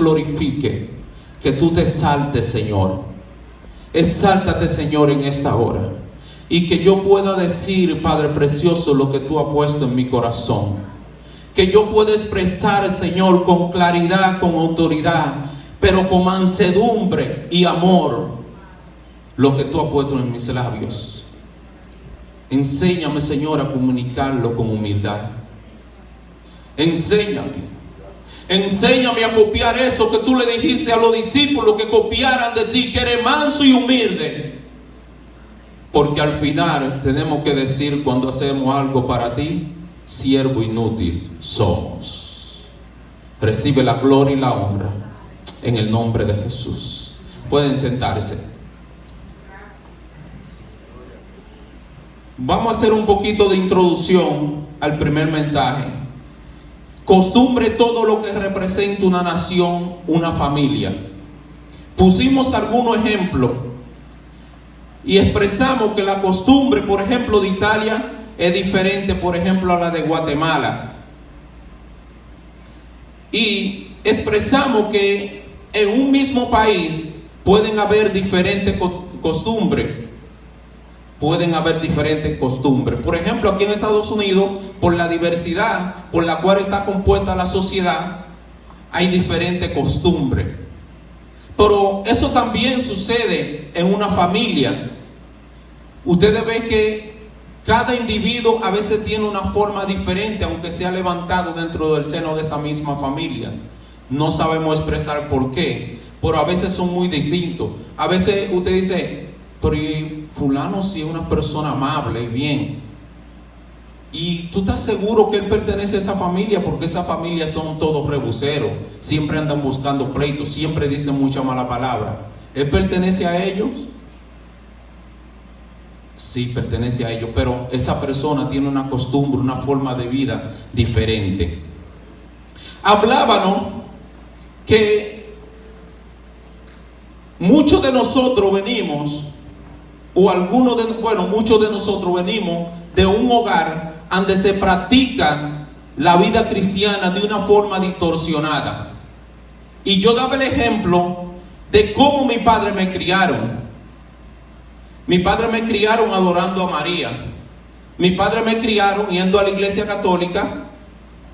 glorifique, que tú te exaltes, Señor. Exáltate, Señor, en esta hora. Y que yo pueda decir, Padre precioso, lo que tú has puesto en mi corazón. Que yo pueda expresar, Señor, con claridad, con autoridad, pero con mansedumbre y amor, lo que tú has puesto en mis labios. Enséñame, Señor, a comunicarlo con humildad. Enséñame a copiar eso que tú le dijiste a los discípulos que copiaran de ti, que eres manso y humilde. Porque al final tenemos que decir cuando hacemos algo para ti, siervo inútil somos. Recibe la gloria y la honra en el nombre de Jesús. Pueden sentarse. Vamos a hacer un poquito de introducción al primer mensaje. Costumbre, todo lo que representa una nación, una familia. Pusimos algunos ejemplos y expresamos que la costumbre, por ejemplo, de Italia es diferente, por ejemplo, a la de Guatemala. Y expresamos que en un mismo país pueden haber diferentes costumbres. Pueden haber diferentes costumbres. Por ejemplo, aquí en Estados Unidos, por la diversidad por la cual está compuesta la sociedad, hay diferentes costumbres. Pero eso también sucede en una familia. Ustedes ven que cada individuo a veces tiene una forma diferente, aunque sea levantado dentro del seno de esa misma familia. No sabemos expresar por qué, pero a veces son muy distintos. A veces usted dice, pero fulano sí es una persona amable y bien. Y tú estás seguro que él pertenece a esa familia, porque esa familia son todos rebuceros, siempre andan buscando pleitos, siempre dicen mucha mala palabra. ¿Él pertenece a ellos? Sí, pertenece a ellos, pero esa persona tiene una costumbre, una forma de vida diferente. Hablábamos que muchos de nosotros venimos, muchos de nosotros venimos de un hogar donde se practica la vida cristiana de una forma distorsionada. Y yo daba el ejemplo de cómo mi padre me criaron. Mi padre me criaron adorando a María. Mi padre me criaron yendo a la iglesia católica,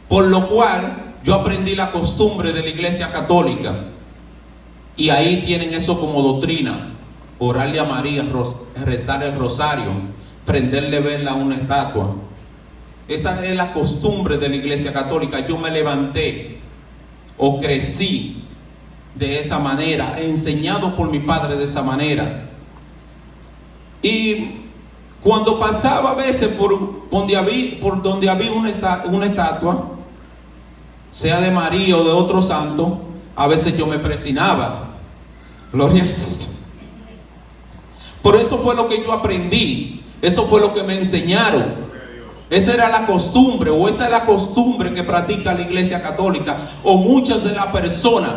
por lo cual yo aprendí la costumbre de la iglesia católica. Y ahí tienen eso como doctrina: orarle a María, rezar el rosario, prenderle vela a una estatua. Esa es la costumbre de la iglesia católica. Yo me levanté o crecí de esa manera, enseñado por mi padre de esa manera. Y cuando pasaba a veces por donde había una estatua, sea de María o de otro santo, a veces yo me persinaba. Gloria al Señor. Por eso fue lo que yo aprendí, eso fue lo que me enseñaron. Esa era la costumbre, o esa es la costumbre que practica la iglesia católica, o muchas de las personas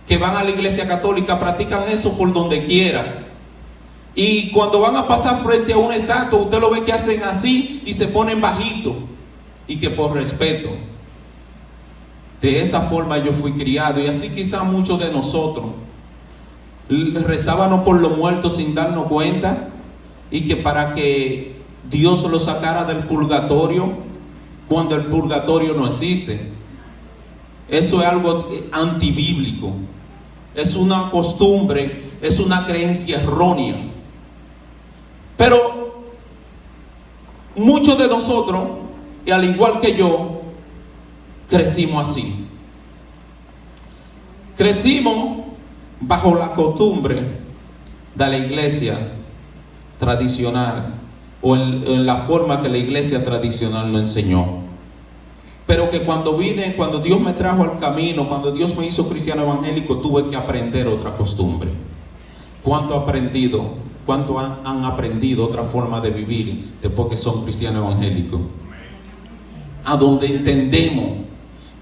que van a la iglesia católica practican eso por donde quiera. Y cuando van a pasar frente a una estatua, usted lo ve que hacen así y se ponen bajito, y que por respeto. De esa forma yo fui criado, y así quizás muchos de nosotros rezábamos por los muertos sin darnos cuenta, y que para que Dios lo sacara del purgatorio, cuando el purgatorio no existe. Eso es algo antibíblico, es una costumbre, es una creencia errónea. Pero muchos de nosotros, y al igual que yo, crecimos así. Crecimos bajo la costumbre de la iglesia tradicional, o en la forma que la iglesia tradicional nos enseñó. Pero que cuando Dios me trajo al camino, cuando Dios me hizo cristiano evangélico, tuve que aprender otra costumbre. ¿Cuánto han aprendido otra forma de vivir después que son cristianos evangélicos? A donde entendemos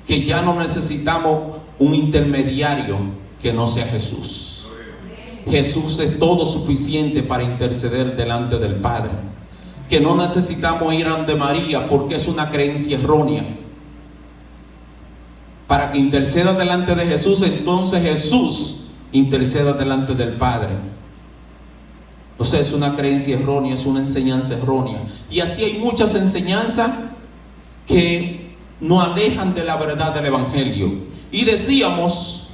que ya no necesitamos un intermediario que no sea Jesús. Jesús es todo suficiente para interceder delante del Padre. Que no necesitamos ir ante María, porque es una creencia errónea. para que interceda delante de Jesús, entonces Jesús interceda delante del Padre. O sea, es una creencia errónea, es una enseñanza errónea. Y así hay muchas enseñanzas que nos alejan de la verdad del Evangelio. Y decíamos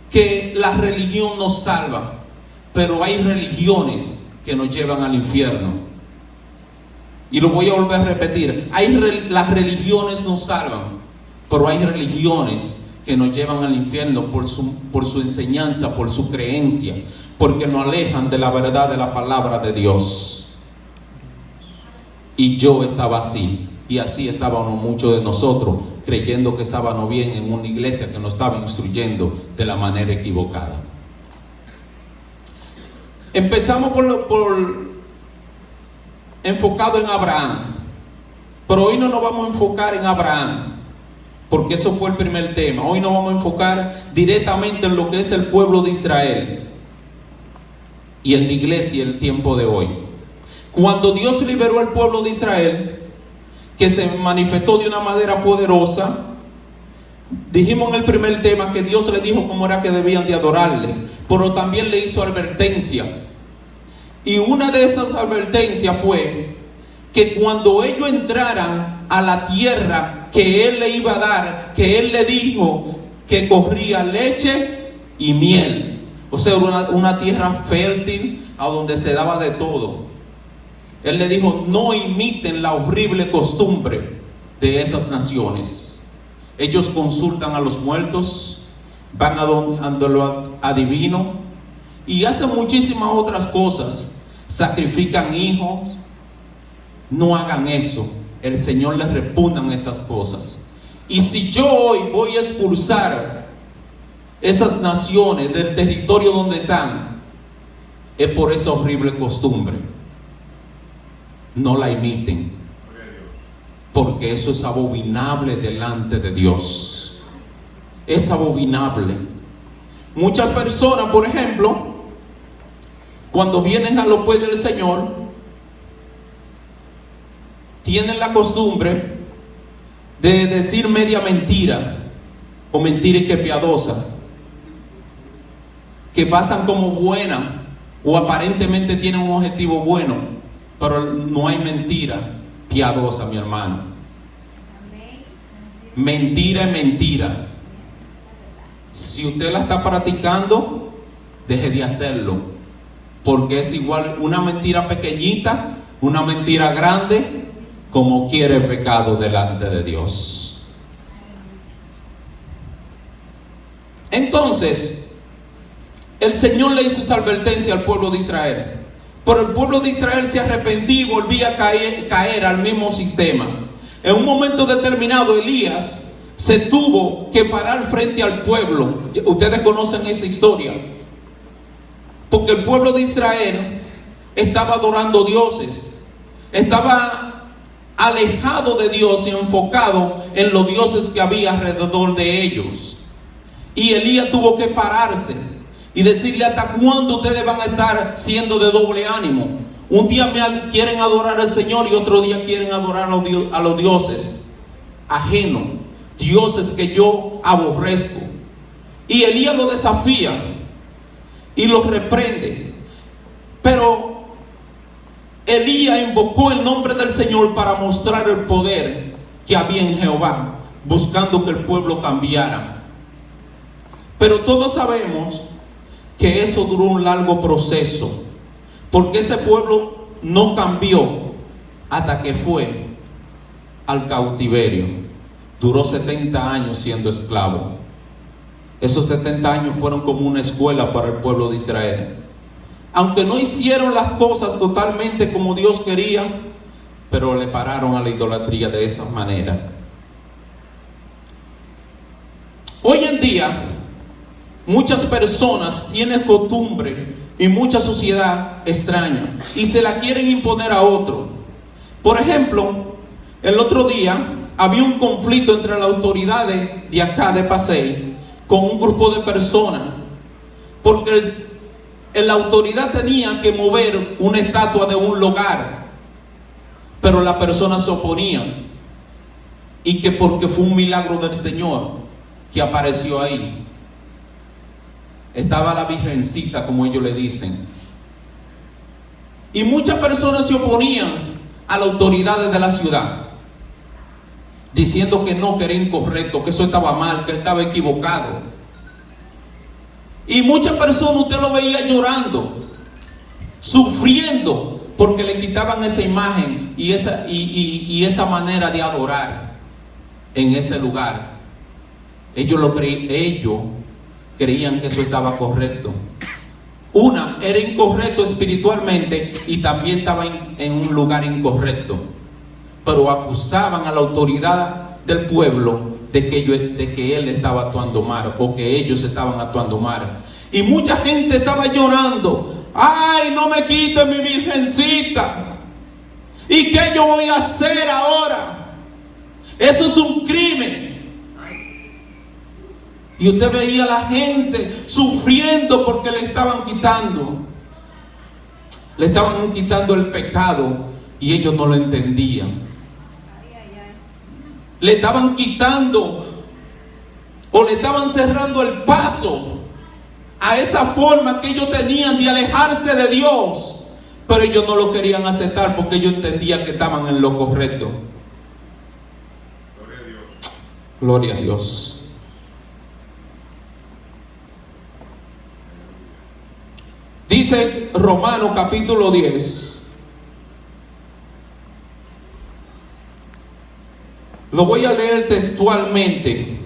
que la religión nos salva, pero hay religiones que nos llevan al infierno. Y lo voy a volver a repetir, las religiones nos salvan, pero hay religiones que nos llevan al infierno por su enseñanza, por su creencia, porque nos alejan de la verdad de la palabra de Dios. Y yo estaba así, y así estábamos muchos de nosotros, creyendo que estábamos bien en una iglesia que nos estaba instruyendo de la manera equivocada. Empezamos por enfocado en Abraham, pero hoy no nos vamos a enfocar en Abraham, porque eso fue el primer tema. Hoy nos vamos a enfocar directamente en lo que es el pueblo de Israel y en la iglesia el tiempo de hoy. Cuando Dios liberó al pueblo de Israel, que se manifestó de una manera poderosa, dijimos en el primer tema que Dios le dijo cómo era que debían de adorarle, pero también le hizo advertencia. Y una de esas advertencias fue que cuando ellos entraran a la tierra que Él le iba a dar, que Él le dijo que corría leche y miel, o sea, una tierra fértil a donde se daba de todo. Él le dijo: no imiten la horrible costumbre de esas naciones. Ellos consultan a los muertos, van a donde lo adivino y hacen muchísimas otras cosas. Sacrifican hijos. No hagan eso. El Señor les repugnan esas cosas. Y si yo hoy voy a expulsar esas naciones del territorio donde están, es por esa horrible costumbre. No la imiten, porque eso es abominable delante de Dios. Es abominable. Muchas personas, por ejemplo, cuando vienen a los pies del Señor, tienen la costumbre de decir media mentira o mentira y que piadosa, que pasan como buena o aparentemente tienen un objetivo bueno, pero no hay mentira piadosa, mi hermano. Mentira es mentira. Si usted la está practicando, deje de hacerlo, porque es igual una mentira pequeñita, una mentira grande, como quiere el pecado delante de Dios. Entonces, el Señor le hizo esa advertencia al pueblo de Israel, pero el pueblo de Israel se arrepentía y volvía a caer al mismo sistema. En un momento determinado, Elías se tuvo que parar frente al pueblo. Ustedes conocen esa historia, porque el pueblo de Israel estaba adorando dioses, estaba alejado de Dios y enfocado en los dioses que había alrededor de ellos. Y Elías tuvo que pararse y decirle: ¿hasta cuándo ustedes van a estar siendo de doble ánimo? Un día quieren adorar al Señor y otro día quieren adorar a los dioses ajenos, dioses que yo aborrezco. Y Elías lo desafía y lo reprende, pero Elías invocó el nombre del Señor para mostrar el poder que había en Jehová, buscando que el pueblo cambiara. Pero todos sabemos que eso duró un largo proceso, porque ese pueblo no cambió hasta que fue al cautiverio. Duró 70 años siendo esclavo. Esos 70 años fueron como una escuela para el pueblo de Israel. Aunque no hicieron las cosas totalmente como Dios quería, pero le pararon a la idolatría de esa manera. Hoy en día, muchas personas tienen costumbre y mucha sociedad extraña y se la quieren imponer a otro. Por ejemplo, el otro día había un conflicto entre las autoridades de acá de Pasey con un grupo de personas, porque la autoridad tenía que mover una estatua de un lugar, pero las personas se oponían, y que porque fue un milagro del Señor. que apareció ahí. Estaba la virgencita, como ellos le dicen. Y muchas personas se oponían a las autoridades de la ciudad, diciendo que no, que era incorrecto, que eso estaba mal, que él estaba equivocado. Y muchas personas usted lo veía llorando, sufriendo, porque le quitaban esa imagen y esa manera de adorar en ese lugar. Ellos creían que eso estaba correcto. Era incorrecto espiritualmente y también estaba en un lugar incorrecto. Pero acusaban a la autoridad del pueblo de que él estaba actuando mal, o que ellos estaban actuando mal. Y mucha gente estaba llorando: ¡ay, no me quiten mi virgencita! ¿Y qué yo voy a hacer ahora? Eso es un crimen. Y usted veía a la gente sufriendo porque le estaban quitando el pecado, y ellos no lo entendían. Le estaban quitando o le estaban cerrando el paso a esa forma que ellos tenían de alejarse de Dios, pero ellos no lo querían aceptar porque ellos entendían que estaban en lo correcto. Gloria a Dios. Gloria a Dios. Dice Romanos capítulo 10. Lo voy a leer textualmente,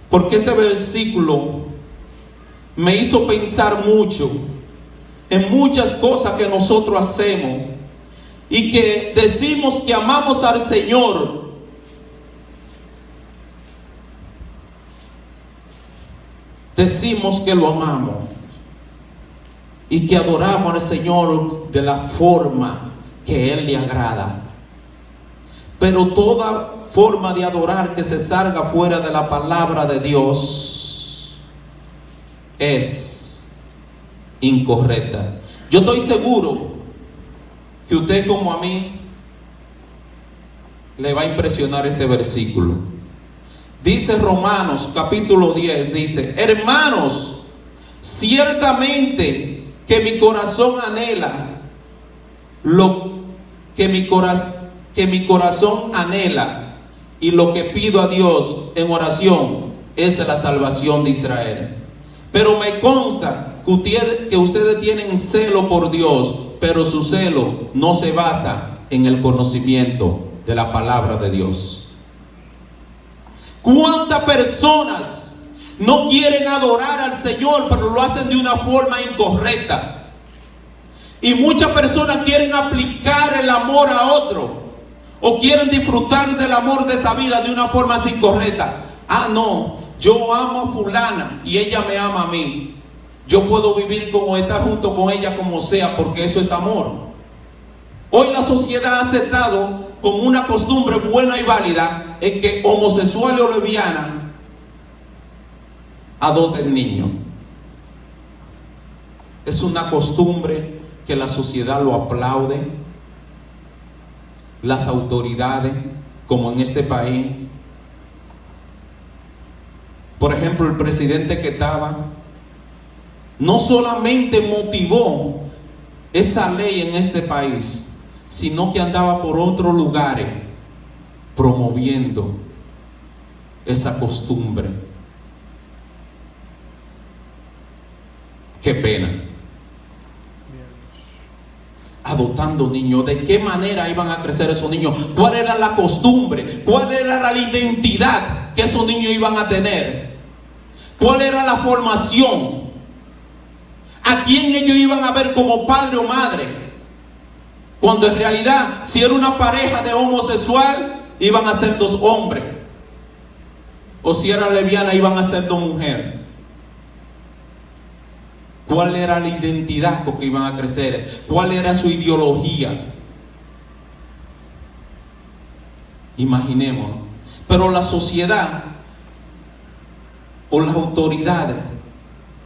porque este versículo me hizo pensar mucho en muchas cosas que nosotros hacemos y que decimos que amamos al Señor. Decimos que lo amamos y que adoramos al Señor de la forma que Él le agrada. Pero toda forma de adorar que se salga fuera de la palabra de Dios es incorrecta. Yo estoy seguro que usted, como a mí, le va a impresionar este versículo. Dice Romanos capítulo 10, dice: hermanos, ciertamente que mi corazón anhela lo que mi corazón anhela, y lo que pido a Dios en oración es la salvación de Israel. Pero me consta que ustedes tienen celo por Dios, pero su celo no se basa en el conocimiento de la palabra de Dios. ¿Cuántas personas no quieren adorar al Señor, pero lo hacen de una forma incorrecta? Y muchas personas quieren aplicar el amor a otro, o quieren disfrutar del amor de esta vida de una forma así incorrecta. Ah, no, yo amo a fulana y ella me ama a mí. Yo puedo vivir como estar junto con ella como sea, porque eso es amor. Hoy la sociedad ha aceptado como una costumbre buena y válida en que homosexuales o lesbianas adopten niños. Es una costumbre que la sociedad lo aplaude, las autoridades, como en este país. Por ejemplo, el presidente que estaba no solamente motivó esa ley en este país, sino que andaba por otros lugares promoviendo esa costumbre. Qué pena. Adoptando niños. ¿De qué manera iban a crecer esos niños? ¿Cuál era la costumbre? ¿Cuál era la identidad que esos niños iban a tener? ¿Cuál era la formación? ¿A quién ellos iban a ver como padre o madre? Cuando en realidad, si era una pareja de homosexual, iban a ser dos hombres. O si era lesbiana, iban a ser dos mujeres. ¿Cuál era la identidad con que iban a crecer? ¿Cuál era su ideología? Imaginémonos. Pero la sociedad o las autoridades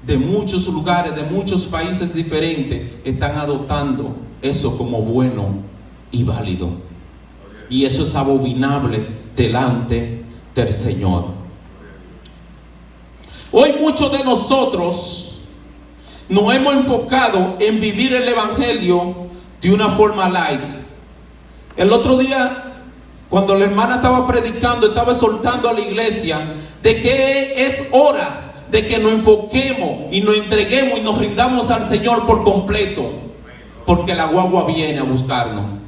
de muchos lugares, de muchos países diferentes, están adoptando eso como bueno y válido. Y eso es abominable delante del Señor. Hoy muchos de nosotros nos hemos enfocado en vivir el evangelio de una forma light. El otro día, cuando la hermana estaba predicando, estaba exhortando a la iglesia de que es hora de que nos enfoquemos y nos entreguemos y nos rindamos al Señor por completo, porque la guagua viene a buscarnos.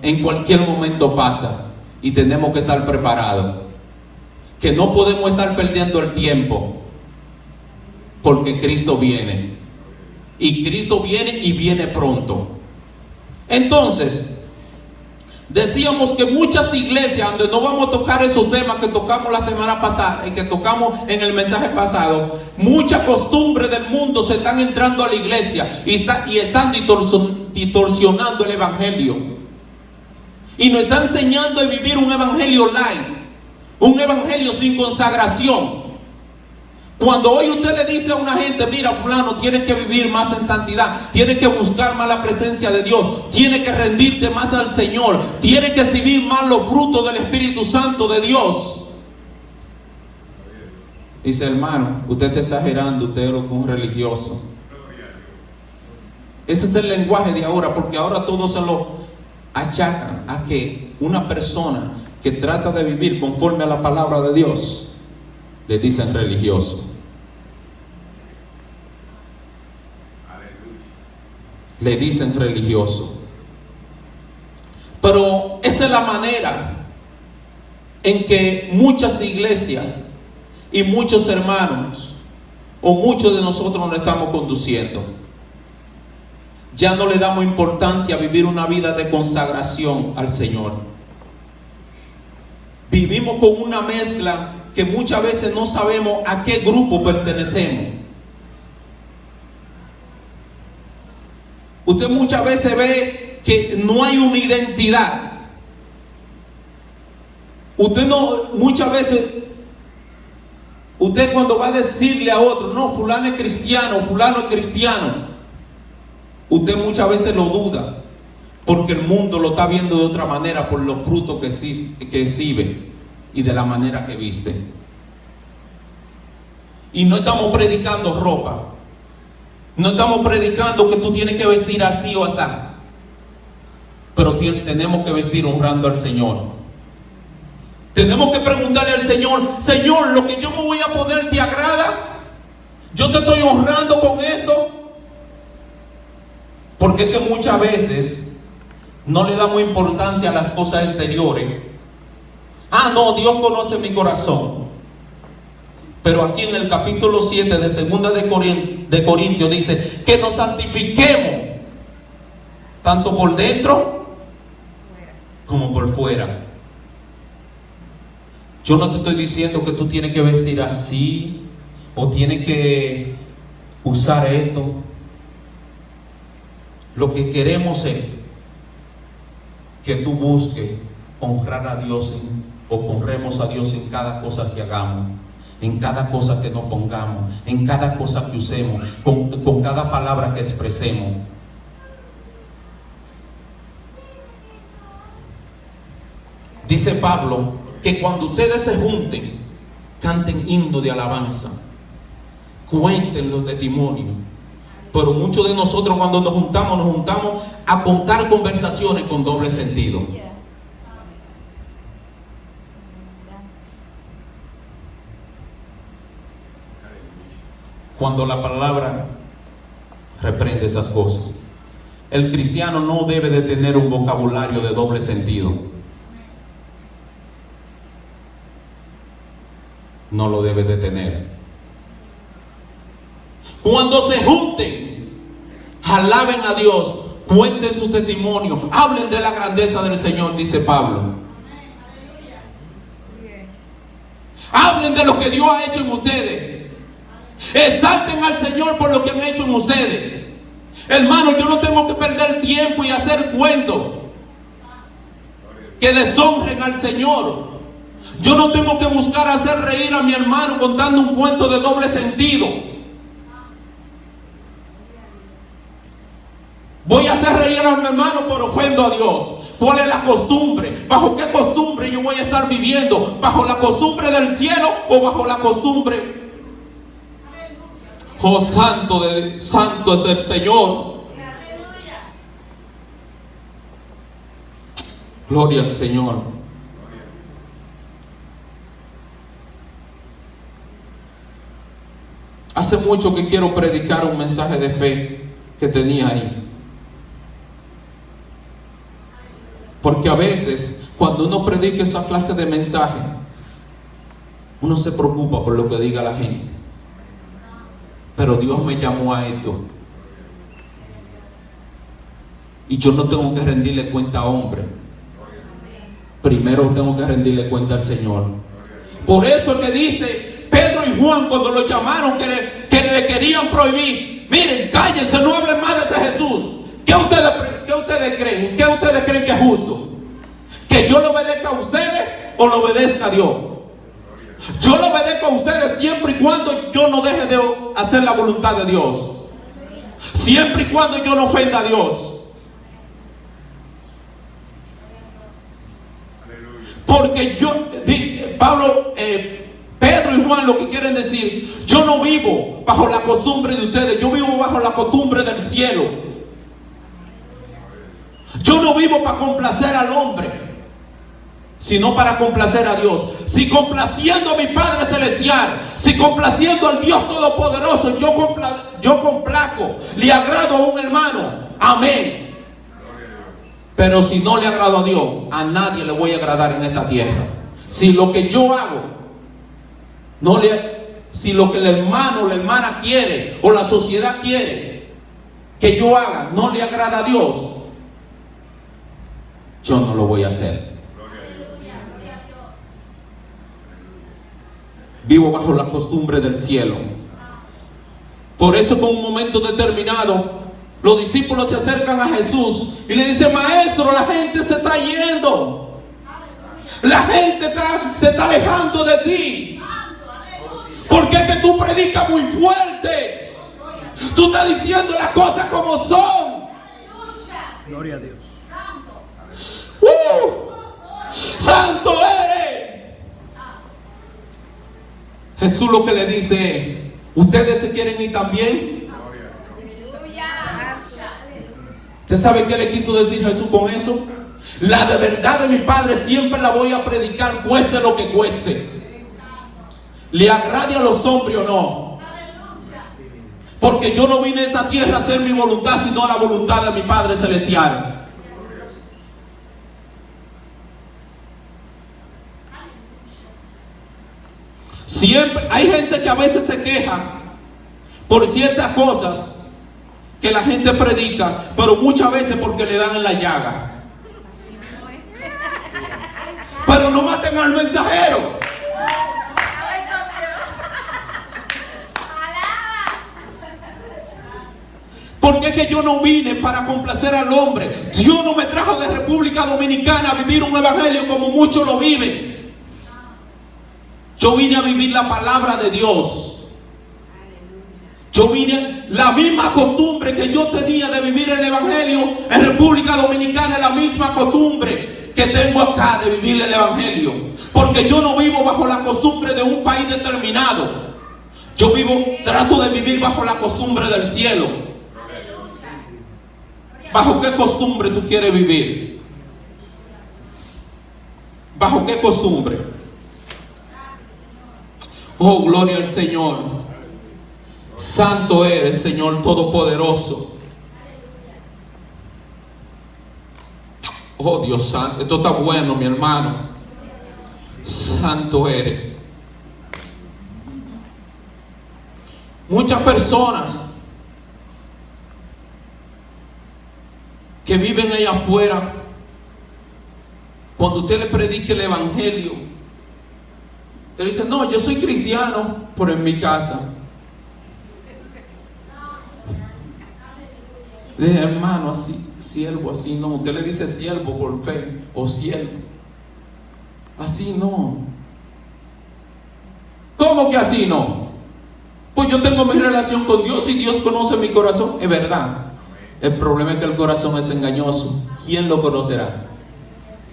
En cualquier momento pasa y tenemos que estar preparados, que no podemos estar perdiendo el tiempo, porque Cristo viene, y Cristo viene y viene pronto. Entonces, decíamos que muchas iglesias, donde no vamos a tocar esos temas que tocamos la semana pasada y que tocamos en el mensaje pasado, muchas costumbres del mundo se están entrando a la iglesia y están distorsionando el evangelio, y nos está enseñando a vivir un evangelio light, un evangelio sin consagración. Cuando hoy usted le dice a una gente: mira, fulano, tienes que vivir más en santidad, tienes que buscar más la presencia de Dios, tienes que rendirte más al Señor, tienes que recibir más los frutos del Espíritu Santo de Dios, dice: hermano, usted está exagerando, usted es lo que un religioso. Ese es el lenguaje de ahora, porque ahora todos se lo achacan a que una persona que trata de vivir conforme a la palabra de Dios, le dicen religioso. Le dicen religioso. Pero esa es la manera en que muchas iglesias y muchos hermanos, o muchos de nosotros, nos estamos conduciendo. Ya no le damos importancia a vivir una vida de consagración al Señor. Vivimos con una mezcla que muchas veces no sabemos a qué grupo pertenecemos. Usted muchas veces ve que no hay una identidad. Muchas veces, usted cuando va a decirle a otro: no, fulano es cristiano, usted muchas veces lo duda, porque el mundo lo está viendo de otra manera por los frutos que exhibe y de la manera que viste. Y no estamos predicando ropa, no estamos predicando que tú tienes que vestir así o así, pero tenemos que vestir honrando al Señor. Tenemos que preguntarle al Señor: Señor, ¿lo que yo me voy a poner te agrada? ¿Yo te estoy honrando con esto? Porque es que muchas veces no le damos importancia a las cosas exteriores. Ah, no, Dios conoce mi corazón. Pero aquí en el capítulo 7 de segunda de Corintios dice que nos santifiquemos tanto por dentro como por fuera. Yo no te estoy diciendo que tú tienes que vestir así o tienes que usar esto. Lo que queremos es que tú busques honrar a Dios o honremos a Dios en cada cosa que hagamos, en cada cosa que nos pongamos, en cada cosa que usemos, con cada palabra que expresemos. Dice Pablo que cuando ustedes se junten, canten himnos de alabanza, cuenten los testimonios. Pero muchos de nosotros, cuando nos juntamos a contar conversaciones con doble sentido. Cuando la palabra reprende esas cosas. El cristiano no debe de tener un vocabulario de doble sentido. No lo debe de tener. Cuando se junten, alaben a Dios, cuenten su testimonio, hablen de la grandeza del Señor, dice Pablo. Hablen de lo que Dios ha hecho en ustedes. Exalten al Señor por lo que han hecho en ustedes. Hermano, yo no tengo que perder tiempo y hacer cuentos que deshonren al Señor. Yo no tengo que buscar hacer reír a mi hermano contando un cuento de doble sentido. Voy a hacer reír a mi hermano, pero ofendo a Dios. ¿Cuál es la costumbre? ¿Bajo qué costumbre costumbre yo voy a estar viviendo? ¿Bajo la costumbre del cielo o bajo la costumbre? Oh, santo es el Señor. Gloria al Señor. Hace mucho que quiero predicar un mensaje de fe que tenía ahí. Porque a veces, cuando uno predica esa clase de mensaje, uno se preocupa por lo que diga la gente. Pero Dios me llamó a esto. Y yo no tengo que rendirle cuenta a hombre. Primero tengo que rendirle cuenta al Señor. Por eso es que dice Pedro y Juan, cuando lo llamaron, que le querían prohibir: miren, cállense, no hablen más de ese Jesús. ¿Qué ustedes creen? ¿Qué ustedes creen que es justo? ¿Que yo le obedezca a ustedes o le obedezca a Dios? Yo le obedezco a ustedes siempre y cuando yo no deje de hacer la voluntad de Dios. Siempre y cuando yo no ofenda a Dios. Porque Pedro y Juan lo que quieren decir: yo no vivo bajo la costumbre de ustedes, yo vivo bajo la costumbre del cielo. Yo no vivo para complacer al hombre, sino para complacer a Dios. Si complaciendo a mi Padre Celestial, si complaciendo al Dios Todopoderoso, yo complazco, le agrado a un hermano, amén. Pero si no le agrado a Dios, a nadie le voy a agradar en esta tierra. Si lo que yo hago, si lo que el hermano o la hermana quiere, o la sociedad quiere que yo haga, no le agrada a Dios, yo no lo voy a hacer. Vivo bajo la costumbre del cielo. Por eso, en un momento determinado, los discípulos se acercan a Jesús y le dicen: maestro, la gente se está yendo. La gente se está alejando de ti. Porque es que tú predicas muy fuerte. Tú estás diciendo las cosas como son. Gloria a Dios. ¡Santo eres! Jesús lo que le dice: ¿ustedes se quieren ir también? ¿Usted sabe qué le quiso decir Jesús con eso? La de verdad de mi Padre siempre la voy a predicar, cueste lo que cueste. Le agrade a los hombres o no. Porque yo no vine a esta tierra a hacer mi voluntad, sino la voluntad de mi Padre Celestial. Siempre hay gente que a veces se queja por ciertas cosas que la gente predica, pero muchas veces porque le dan en la llaga. Pero no maten al mensajero. Porque es que yo no vine para complacer al hombre. Dios no me trajo de República Dominicana a vivir un evangelio como muchos lo viven. Yo vine a vivir la palabra de Dios. Yo vine, la misma costumbre que yo tenía de vivir el evangelio en República Dominicana es la misma costumbre que tengo acá de vivir el evangelio. Porque yo no vivo bajo la costumbre de un país determinado. Yo trato de vivir bajo la costumbre del cielo. ¿Bajo qué costumbre tú quieres vivir? ¿Bajo qué costumbre? Oh, gloria al Señor. Santo eres, Señor Todopoderoso. Oh, Dios santo. Esto está bueno, mi hermano. Santo eres. Muchas personas que viven allá afuera, cuando usted le predique el evangelio, te dicen: no, yo soy cristiano, pero en mi casa. Dije: hermano, así, siervo, así no. Usted le dice siervo por fe, o siervo. Así no. ¿Cómo que así no? Pues yo tengo mi relación con Dios y Dios conoce mi corazón. Es verdad. El problema es que el corazón es engañoso. ¿Quién lo conocerá?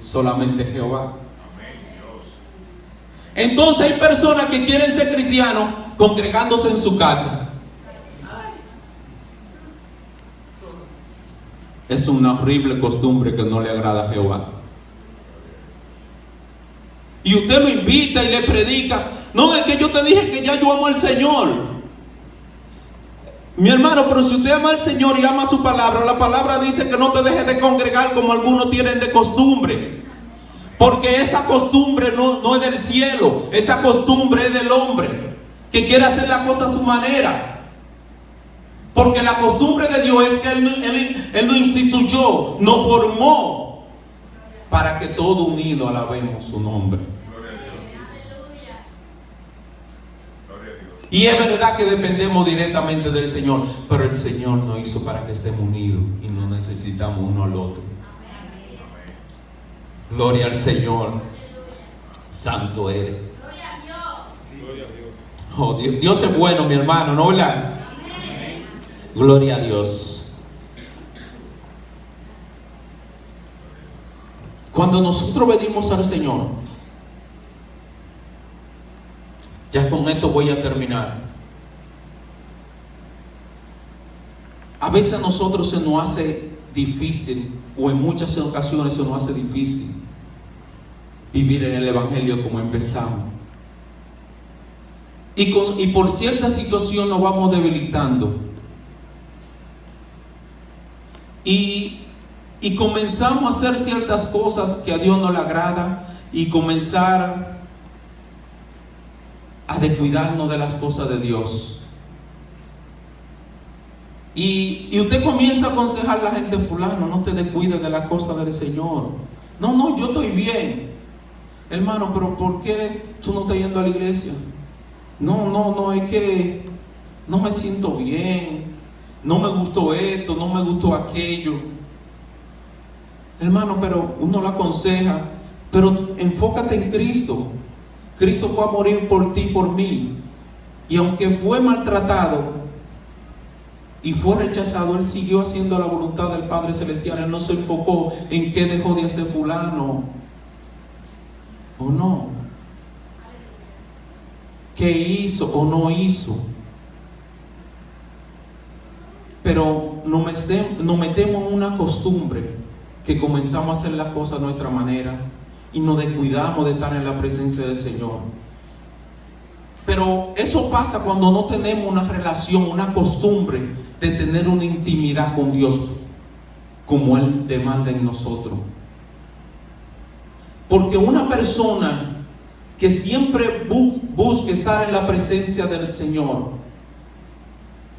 Solamente Jehová. Entonces hay personas que quieren ser cristianos congregándose en su casa. Es una horrible costumbre que no le agrada a Jehová. Y usted lo invita y le predica. No, es que yo te dije que ya yo amo al Señor. Mi hermano, pero si usted ama al Señor y ama su palabra, la palabra dice que no te dejes de congregar como algunos tienen de costumbre. Porque esa costumbre no es del cielo. Esa costumbre es del hombre que quiere hacer la cosa a su manera. Porque la costumbre de Dios es que Él lo instituyó, nos formó para que todos unidos alabemos su nombre. Y es verdad que dependemos directamente del Señor, pero el Señor nos hizo para que estemos unidos y no necesitamos uno al otro. Gloria al Señor. Santo eres. Oh, Dios es bueno, mi hermano, ¿no, verdad? Gloria a Dios. Cuando nosotros venimos al Señor, ya con esto voy a terminar. A veces a nosotros se nos hace difícil, o en muchas ocasiones se nos hace difícil vivir en el Evangelio como empezamos. Y por cierta situación nos vamos debilitando. Y comenzamos a hacer ciertas cosas que a Dios no le agrada, y comenzar a descuidarnos de las cosas de Dios. Y usted comienza a aconsejar a la gente: fulano, no te descuides de las cosas del Señor. No, yo estoy bien. Hermano, pero ¿por qué tú no estás yendo a la iglesia? No, es que no me siento bien. No me gustó esto, no me gustó aquello. Hermano, pero uno lo aconseja, pero enfócate en Cristo. Cristo fue a morir por ti y por mí. Y aunque fue maltratado y fue rechazado, Él siguió haciendo la voluntad del Padre Celestial. Él no se enfocó en qué dejó de hacer fulano o no, qué hizo o no hizo. Pero nos metemos en una costumbre que comenzamos a hacer las cosas a nuestra manera y nos descuidamos de estar en la presencia del Señor. Pero eso pasa cuando no tenemos una relación, una costumbre de tener una intimidad con Dios como Él demanda en nosotros. Porque una persona que siempre busque estar en la presencia del Señor,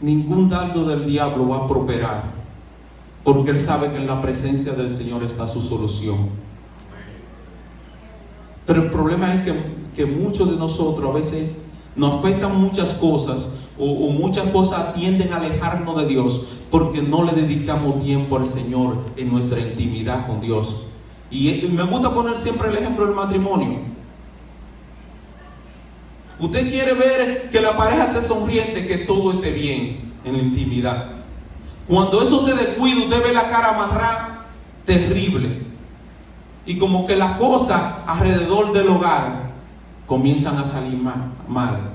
ningún dardo del diablo va a prosperar, porque él sabe que en la presencia del Señor está su solución. Pero el problema es que muchos de nosotros a veces nos afectan muchas cosas, o muchas cosas tienden a alejarnos de Dios porque no le dedicamos tiempo al Señor en nuestra intimidad con Dios. Y me gusta poner siempre el ejemplo del matrimonio. Usted quiere ver que la pareja esté sonriente, que todo esté bien en la intimidad. Cuando eso se descuida, usted ve la cara amarrada, terrible. Y como que las cosas alrededor del hogar comienzan a salir mal.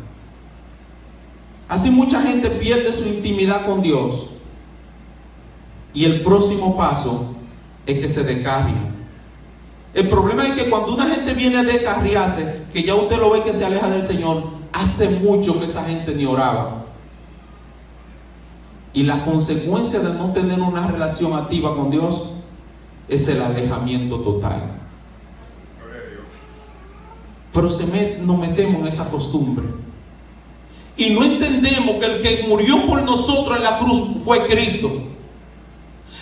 Así mucha gente pierde su intimidad con Dios. Y el próximo paso es que se descarria. El problema es que cuando una gente viene a descarriarse, que ya usted lo ve que se aleja del Señor, hace mucho que esa gente ni oraba. Y la consecuencia de no tener una relación activa con Dios es el alejamiento total. Pero nos metemos en esa costumbre y no entendemos que el que murió por nosotros en la cruz fue Cristo.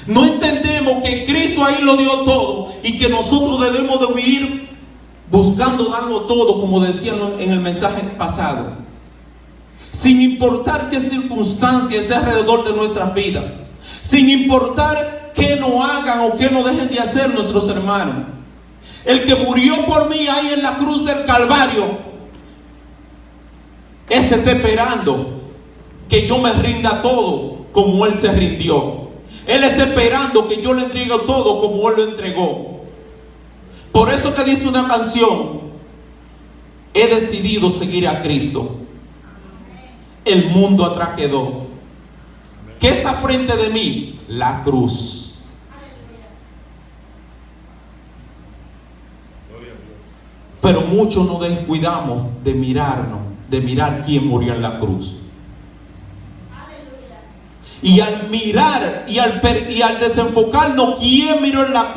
No entendemos que Cristo ahí lo dio todo y que nosotros debemos de vivir buscando darlo todo, como decían en el mensaje pasado, sin importar qué circunstancia esté alrededor de nuestras vidas, sin importar qué no hagan o qué no dejen de hacer nuestros hermanos. El que murió por mí ahí en la cruz del Calvario, ese está esperando que yo me rinda todo como Él se rindió. Él está esperando que yo le entregue todo como Él lo entregó. Por eso que dice una canción: he decidido seguir a Cristo, el mundo atrás quedó. ¿Qué está frente de mí? La cruz. Pero muchos nos descuidamos de mirarnos, de mirar quién murió en la cruz. Y al mirar y al desenfocarnos quién murió en la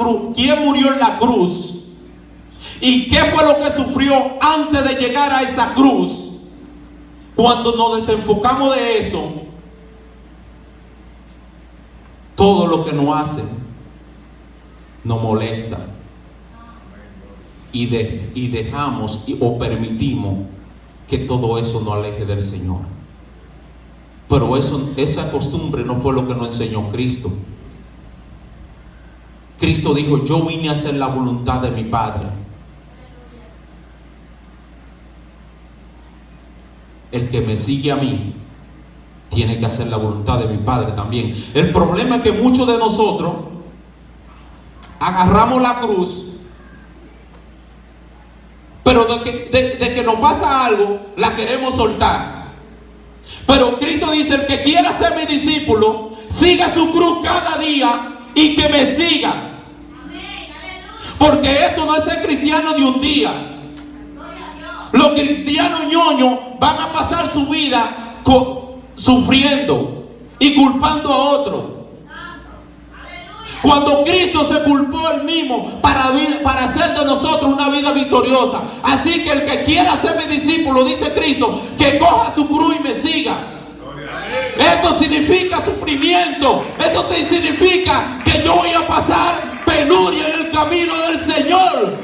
cruz y qué fue lo que sufrió antes de llegar a esa cruz, cuando nos desenfocamos de eso, todo lo que nos hace nos molesta y dejamos o permitimos que todo eso nos aleje del Señor. Pero esa costumbre no fue lo que nos enseñó Cristo. Cristo dijo: yo vine a hacer la voluntad de mi Padre. El que me sigue a mí tiene que hacer la voluntad de mi Padre también. El problema es que muchos de nosotros agarramos la cruz, pero de que nos pasa algo, la queremos soltar. Pero Cristo dice: el que quiera ser mi discípulo, siga su cruz cada día y que me siga. Porque esto no es ser cristiano de un día. Los cristianos ñoños van a pasar su vida sufriendo y culpando a otros, cuando Cristo se culpó él mismo para hacer de nosotros una vida victoriosa. Así que el que quiera ser mi discípulo, dice Cristo, que coja su cruz y me siga. Esto significa sufrimiento. Eso significa que yo voy a pasar penuria en el camino del Señor.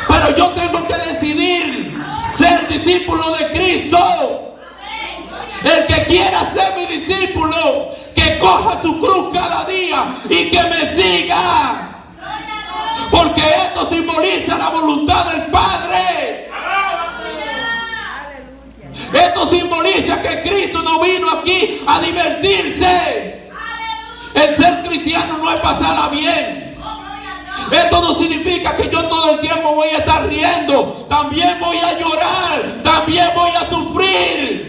Pero yo tengo que decidir ser discípulo de Cristo. El que quiera ser mi discípulo, que coja su cruz cada día y que me siga. Porque esto simboliza la voluntad del Padre. Esto simboliza que Cristo no vino aquí a divertirse. El ser cristiano no es pasarla bien. Esto no significa que yo todo el tiempo voy a estar riendo. También voy a llorar. También voy a sufrir.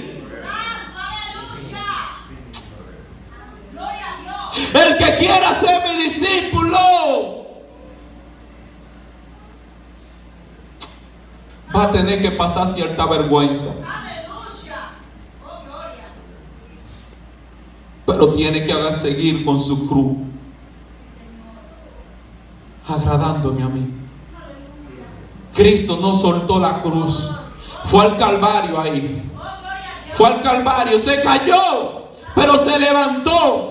El que quiera ser mi discípulo va a tener que pasar cierta vergüenza. Pero tiene que seguir con su cruz, agradándome a mí. Cristo no soltó la cruz. Fue al Calvario ahí. Fue al Calvario, se cayó, pero se levantó.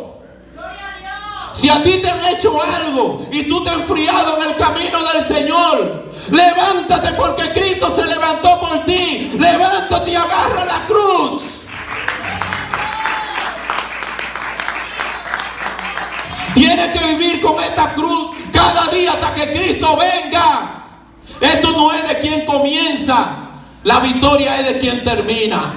Si a ti te han hecho algo y tú te has enfriado en el camino del Señor, levántate, porque Cristo se levantó por ti. Levántate y agarra la cruz. Tienes que vivir con esta cruz cada día hasta que Cristo venga. Esto no es de quien comienza, la victoria es de quien termina.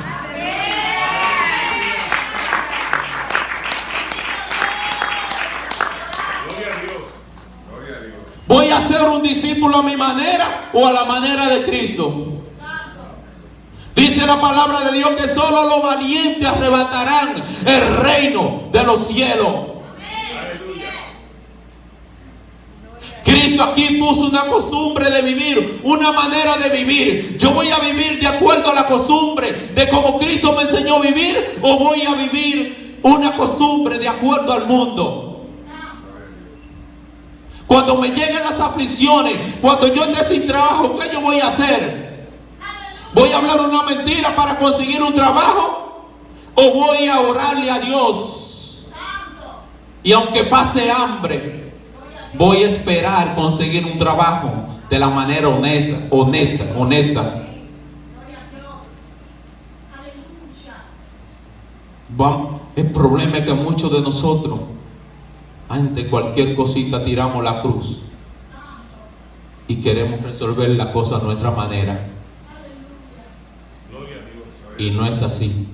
¿Voy a ser un discípulo a mi manera o a la manera de Cristo? Dice la palabra de Dios que solo los valientes arrebatarán el reino de los cielos. Cristo aquí puso una costumbre de vivir, una manera de vivir. Yo voy a vivir de acuerdo a la costumbre de como Cristo me enseñó a vivir, o voy a vivir una costumbre de acuerdo al mundo. Cuando me lleguen las aflicciones, cuando yo esté sin trabajo, ¿qué yo voy a hacer? ¿Voy a hablar una mentira para conseguir un trabajo? ¿O voy a orarle a Dios? Y aunque pase hambre, voy a esperar conseguir un trabajo de la manera honesta. El problema es que muchos de nosotros, ante cualquier cosita, tiramos la cruz y queremos resolver la cosa a nuestra manera. Y no es así.